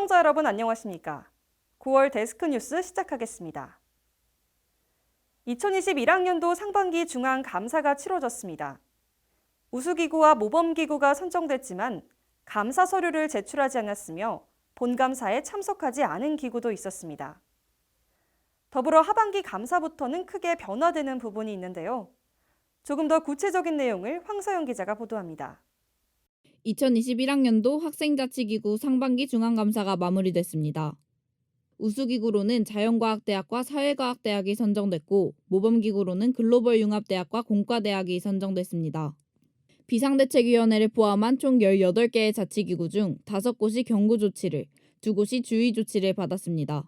시청자 여러분 안녕하십니까? 9월 데스크 뉴스 시작하겠습니다. 2021학년도 상반기 중앙감사가 치러졌습니다. 우수기구와 모범기구가 선정됐지만 감사 서류를 제출하지 않았으며 본감사에 참석하지 않은 기구도 있었습니다. 더불어 하반기 감사부터는 크게 변화되는 부분이 있는데요. 조금 더 구체적인 내용을 황서영 기자가 보도합니다. 2021학년도 학생자치기구 상반기 중앙감사가 마무리됐습니다. 우수기구로는 자연과학대학과 사회과학대학이 선정됐고 모범기구로는 글로벌융합대학과 공과대학이 선정됐습니다. 비상대책위원회를 포함한 총 18개의 자치기구 중 5곳이 경고조치를, 2곳이 주의조치를 받았습니다.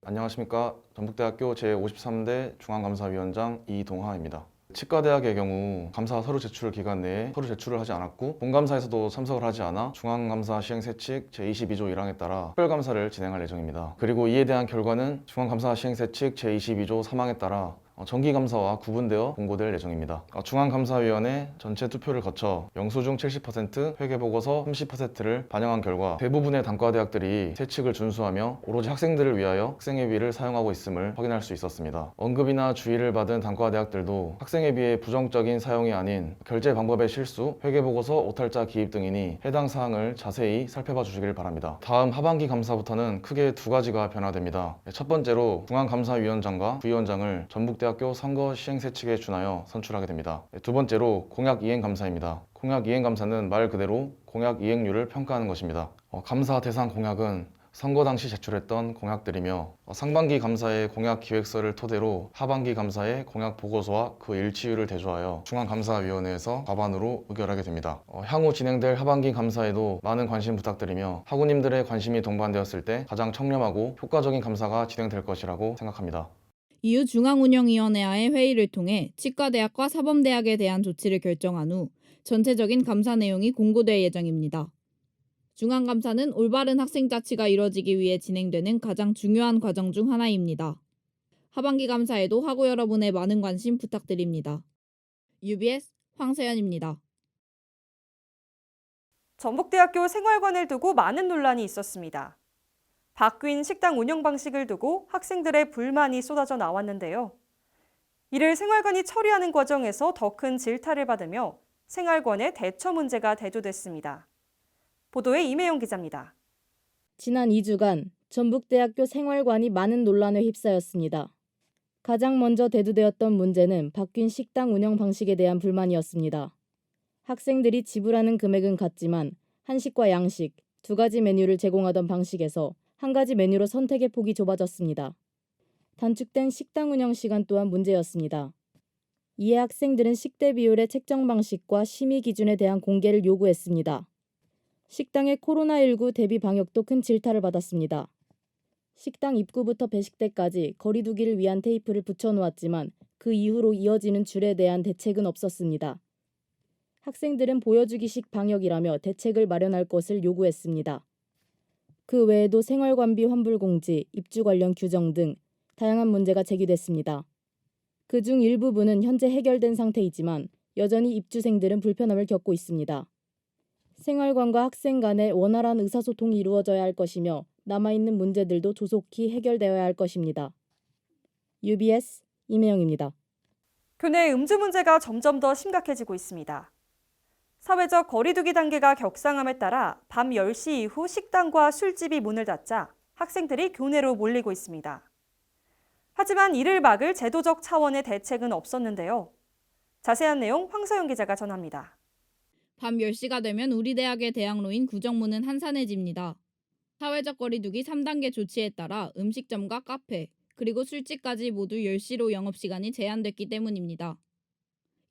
안녕하십니까. 전북대학교 제53대 중앙감사위원장 이동하입니다. 치과대학의 경우 감사 서류 제출 기간 내에 서류 제출을 하지 않았고 본감사에서도 참석을 하지 않아 중앙감사 시행세칙 제22조 1항에 따라 특별감사를 진행할 예정입니다. 그리고 이에 대한 결과는 중앙감사 시행세칙 제22조 3항에 따라 정기감사와 구분되어 공고될 예정입니다. 중앙감사위원회 전체 투표를 거쳐 영수증 70%, 회계보고서 30%를 반영한 결과 대부분의 단과대학들이 세칙을 준수하며 오로지 학생들을 위하여 학생회비를 사용하고 있음을 확인할 수 있었습니다. 언급이나 주의를 받은 단과대학들도 학생회비의 부정적인 사용이 아닌 결제 방법의 실수, 회계보고서 오탈자 기입 등이니 해당 사항을 자세히 살펴봐 주시길 바랍니다. 다음 하반기 감사부터는 크게 2가지가 변화됩니다. 첫 번째로 중앙감사위원장과 부위원장을 전북대학교 선거 시행세칙에 준하여 선출하게 됩니다. 두 번째로 공약이행감사입니다. 공약이행감사는 말 그대로 공약 이행률을 평가하는 것입니다. 감사 대상 공약은 선거 당시 제출했던 공약들이며 상반기 감사의 공약 기획서를 토대로 하반기 감사의 공약 보고서와 그 일치율을 대조하여 중앙감사위원회에서 과반으로 의결하게 됩니다. 향후 진행될 하반기 감사에도 많은 관심 부탁드리며 학우님들의 관심이 동반되었을 때 가장 청렴하고 효과적인 감사가 진행될 것이라고 생각합니다. 이후 중앙운영위원회와의 회의를 통해 치과대학과 사범대학에 대한 조치를 결정한 후 전체적인 감사 내용이 공고될 예정입니다. 중앙감사는 올바른 학생자치가 이뤄지기 위해 진행되는 가장 중요한 과정 중 하나입니다. 하반기 감사에도 학우 여러분의 많은 관심 부탁드립니다. UBS 황세연입니다. 전북대학교 생활관을 두고 많은 논란이 있었습니다. 바뀐 식당 운영 방식을 두고 학생들의 불만이 쏟아져 나왔는데요. 이를 생활관이 처리하는 과정에서 더 큰 질타를 받으며 생활관의 대처 문제가 대두됐습니다. 보도에 임혜영 기자입니다. 지난 2주간 전북대학교 생활관이 많은 논란에 휩싸였습니다. 가장 먼저 대두되었던 문제는 바뀐 식당 운영 방식에 대한 불만이었습니다. 학생들이 지불하는 금액은 같지만 한식과 양식, 2가지 메뉴를 제공하던 방식에서 한 가지 메뉴로 선택의 폭이 좁아졌습니다. 단축된 식당 운영 시간 또한 문제였습니다. 이에 학생들은 식대 비율의 책정 방식과 심의 기준에 대한 공개를 요구했습니다. 식당의 코로나19 대비 방역도 큰 질타를 받았습니다. 식당 입구부터 배식대까지 거리 두기를 위한 테이프를 붙여놓았지만 그 이후로 이어지는 줄에 대한 대책은 없었습니다. 학생들은 보여주기식 방역이라며 대책을 마련할 것을 요구했습니다. 그 외에도 생활관비 환불공지, 입주 관련 규정 등 다양한 문제가 제기됐습니다. 그중 일부분은 현재 해결된 상태이지만 여전히 입주생들은 불편함을 겪고 있습니다. 생활관과 학생 간의 원활한 의사소통이 이루어져야 할 것이며 남아있는 문제들도 조속히 해결되어야 할 것입니다. UBS 임혜영입니다. 교내 음주 문제가 점점 더 심각해지고 있습니다. 사회적 거리두기 단계가 격상함에 따라 밤 10시 이후 식당과 술집이 문을 닫자 학생들이 교내로 몰리고 있습니다. 하지만 이를 막을 제도적 차원의 대책은 없었는데요. 자세한 내용 황서영 기자가 전합니다. 밤 10시가 되면 우리 대학의 대학로인 구정문은 한산해집니다. 사회적 거리두기 3단계 조치에 따라 음식점과 카페, 그리고 술집까지 모두 10시로 영업시간이 제한됐기 때문입니다.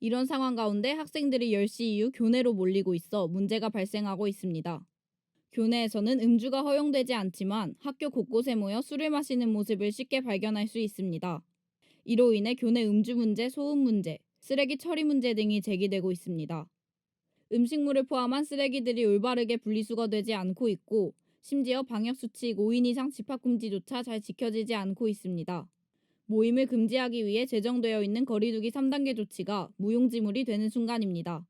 이런 상황 가운데 학생들이 10시 이후 교내로 몰리고 있어 문제가 발생하고 있습니다. 교내에서는 음주가 허용되지 않지만 학교 곳곳에 모여 술을 마시는 모습을 쉽게 발견할 수 있습니다. 이로 인해 교내 음주 문제, 소음 문제, 쓰레기 처리 문제 등이 제기되고 있습니다. 음식물을 포함한 쓰레기들이 올바르게 분리수거되지 않고 있고 심지어 방역수칙 5인 이상 집합금지조차 잘 지켜지지 않고 있습니다. 모임을 금지하기 위해 제정되어 있는 거리두기 3단계 조치가 무용지물이 되는 순간입니다.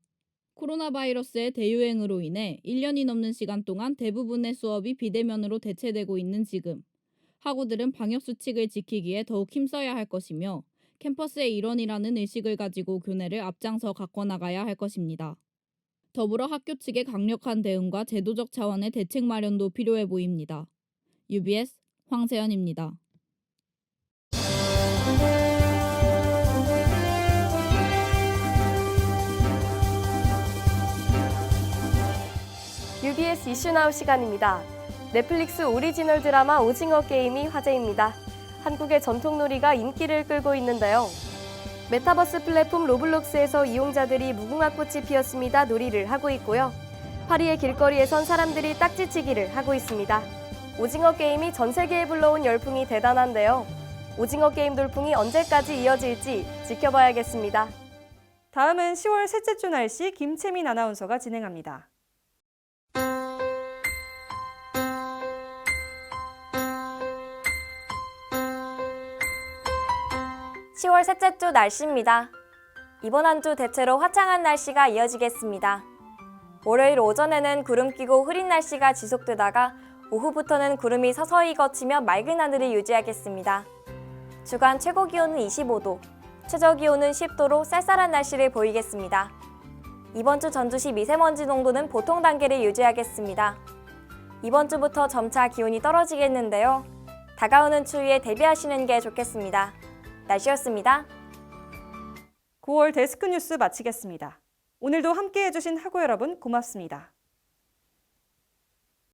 코로나 바이러스의 대유행으로 인해 1년이 넘는 시간 동안 대부분의 수업이 비대면으로 대체되고 있는 지금, 학우들은 방역수칙을 지키기에 더욱 힘써야 할 것이며 캠퍼스의 일원이라는 의식을 가지고 교내를 앞장서 가꿔나가야 할 것입니다. 더불어 학교 측의 강력한 대응과 제도적 차원의 대책 마련도 필요해 보입니다. UBS 황세연입니다. UBS 이슈나우 시간입니다. 넷플릭스 오리지널 드라마 오징어 게임이 화제입니다. 한국의 전통놀이가 인기를 끌고 있는데요. 메타버스 플랫폼 로블록스에서 이용자들이 무궁화꽃이 피었습니다 놀이를 하고 있고요. 파리의 길거리에선 사람들이 딱지치기를 하고 있습니다. 오징어 게임이 전 세계에 불러온 열풍이 대단한데요. 오징어 게임 돌풍이 언제까지 이어질지 지켜봐야겠습니다. 다음은 10월 셋째 주 날씨 김채민 아나운서가 진행합니다. 10월 셋째 주 날씨입니다. 이번 한 주 대체로 화창한 날씨가 이어지겠습니다. 월요일 오전에는 구름 끼고 흐린 날씨가 지속되다가 오후부터는 구름이 서서히 걷히며 맑은 하늘을 유지하겠습니다. 주간 최고 기온은 25도, 최저 기온은 10도로 쌀쌀한 날씨를 보이겠습니다. 이번 주 전주시 미세먼지 농도는 보통 단계를 유지하겠습니다. 이번 주부터 점차 기온이 떨어지겠는데요. 다가오는 추위에 대비하시는 게 좋겠습니다. 날씨였습니다. 9월 데스크 뉴스 마치겠습니다. 오늘도 함께해 주신 학우 여러분 고맙습니다.